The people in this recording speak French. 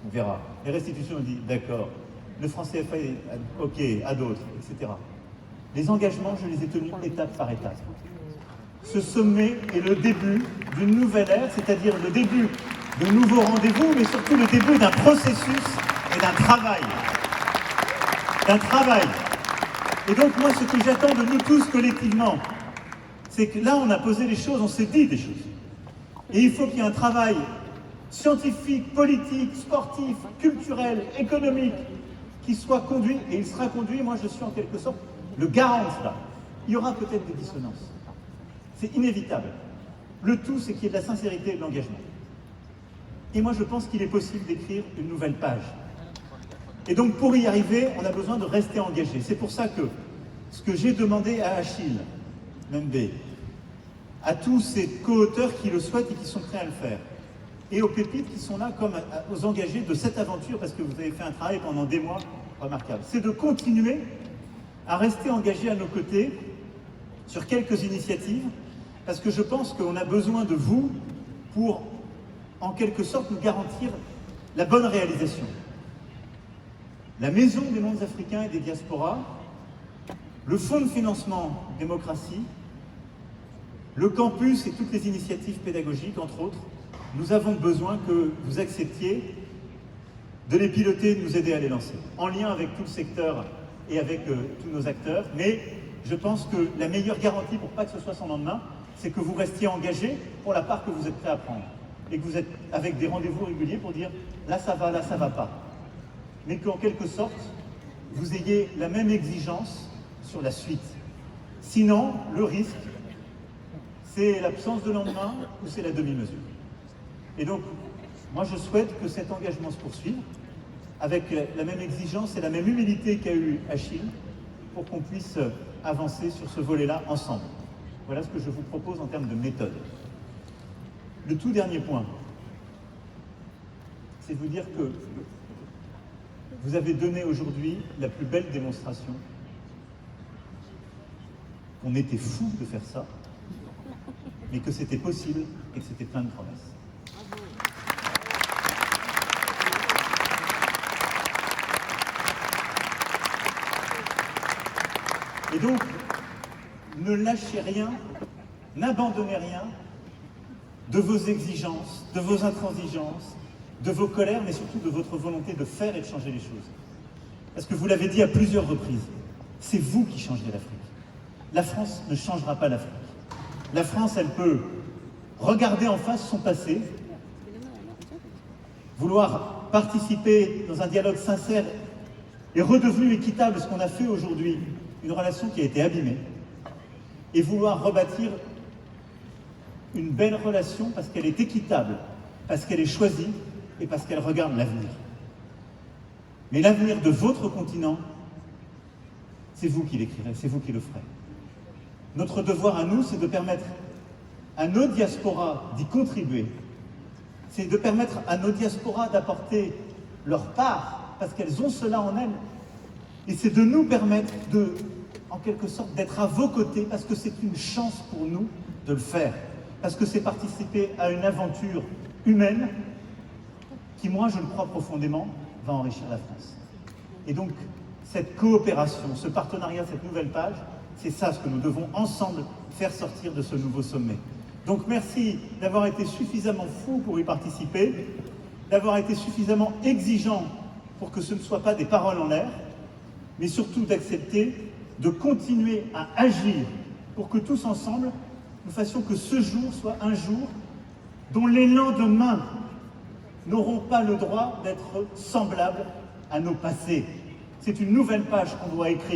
on verra. Les restitutions, on dit d'accord. Le franc CFA, ok, à d'autres, etc. Les engagements, je les ai tenus étape par étape. Ce sommet est le début d'une nouvelle ère, c'est-à-dire le début de nouveaux rendez-vous, mais surtout le début d'un processus et d'un travail. Et donc moi, ce que j'attends de nous tous collectivement, c'est que là, on a posé les choses, on s'est dit des choses. Et il faut qu'il y ait un travail scientifique, politique, sportif, culturel, économique, qui soit conduit, et il sera conduit, moi je suis en quelque sorte le garant de cela. Il y aura peut-être des dissonances. C'est inévitable. Le tout, c'est qu'il y ait de la sincérité et de l'engagement. Et moi, je pense qu'il est possible d'écrire une nouvelle page. Et donc, pour y arriver, on a besoin de rester engagé. C'est pour ça que ce que j'ai demandé à Achille Mbembe, à tous ces co-auteurs qui le souhaitent et qui sont prêts à le faire, et aux pépites qui sont là comme aux engagés de cette aventure, parce que vous avez fait un travail pendant des mois remarquable, c'est de continuer à rester engagés à nos côtés sur quelques initiatives, parce que je pense qu'on a besoin de vous pour, en quelque sorte, nous garantir la bonne réalisation. La Maison des mondes africains et des diasporas, le Fonds de financement démocratie, le campus et toutes les initiatives pédagogiques, entre autres, nous avons besoin que vous acceptiez de les piloter, de nous aider à les lancer, en lien avec tout le secteur et avec tous nos acteurs. Mais je pense que la meilleure garantie pour pas que ce soit sans lendemain, c'est que vous restiez engagés pour la part que vous êtes prêts à prendre. Et que vous êtes avec des rendez-vous réguliers pour dire là ça va pas. Mais qu'en quelque sorte, vous ayez la même exigence sur la suite. Sinon, le risque, c'est l'absence de lendemain ou c'est la demi-mesure. Et donc, moi je souhaite que cet engagement se poursuive avec la même exigence et la même humilité qu'a eu Achille pour qu'on puisse avancer sur ce volet-là ensemble. Voilà ce que je vous propose en termes de méthode. Le tout dernier point, c'est de vous dire que vous avez donné aujourd'hui la plus belle démonstration qu'on était fou de faire ça, mais que c'était possible et que c'était plein de promesses. Et donc, ne lâchez rien, n'abandonnez rien de vos exigences, de vos intransigeances, de vos colères, mais surtout de votre volonté de faire et de changer les choses. Parce que vous l'avez dit à plusieurs reprises, c'est vous qui changerez l'Afrique. La France ne changera pas l'Afrique. La France, elle peut regarder en face son passé, vouloir participer dans un dialogue sincère et redevenu équitable, ce qu'on a fait aujourd'hui, une relation qui a été abîmée, et vouloir rebâtir une belle relation parce qu'elle est équitable, parce qu'elle est choisie et parce qu'elle regarde l'avenir. Mais l'avenir de votre continent, c'est vous qui l'écrirez, c'est vous qui le ferez. Notre devoir à nous, c'est de permettre à nos diasporas d'y contribuer. C'est de permettre à nos diasporas d'apporter leur part, parce qu'elles ont cela en elles. Et c'est de nous permettre de, en quelque sorte, d'être à vos côtés, parce que c'est une chance pour nous de le faire. Parce que c'est participer à une aventure humaine qui, moi, je le crois profondément, va enrichir la France. Et donc, cette coopération, ce partenariat, cette nouvelle page, c'est ça ce que nous devons ensemble faire sortir de ce nouveau sommet. Donc merci d'avoir été suffisamment fou pour y participer, d'avoir été suffisamment exigeant pour que ce ne soit pas des paroles en l'air, mais surtout d'accepter de continuer à agir pour que tous ensemble, nous fassions que ce jour soit un jour dont les lendemains n'auront pas le droit d'être semblables à nos passés. C'est une nouvelle page qu'on doit écrire.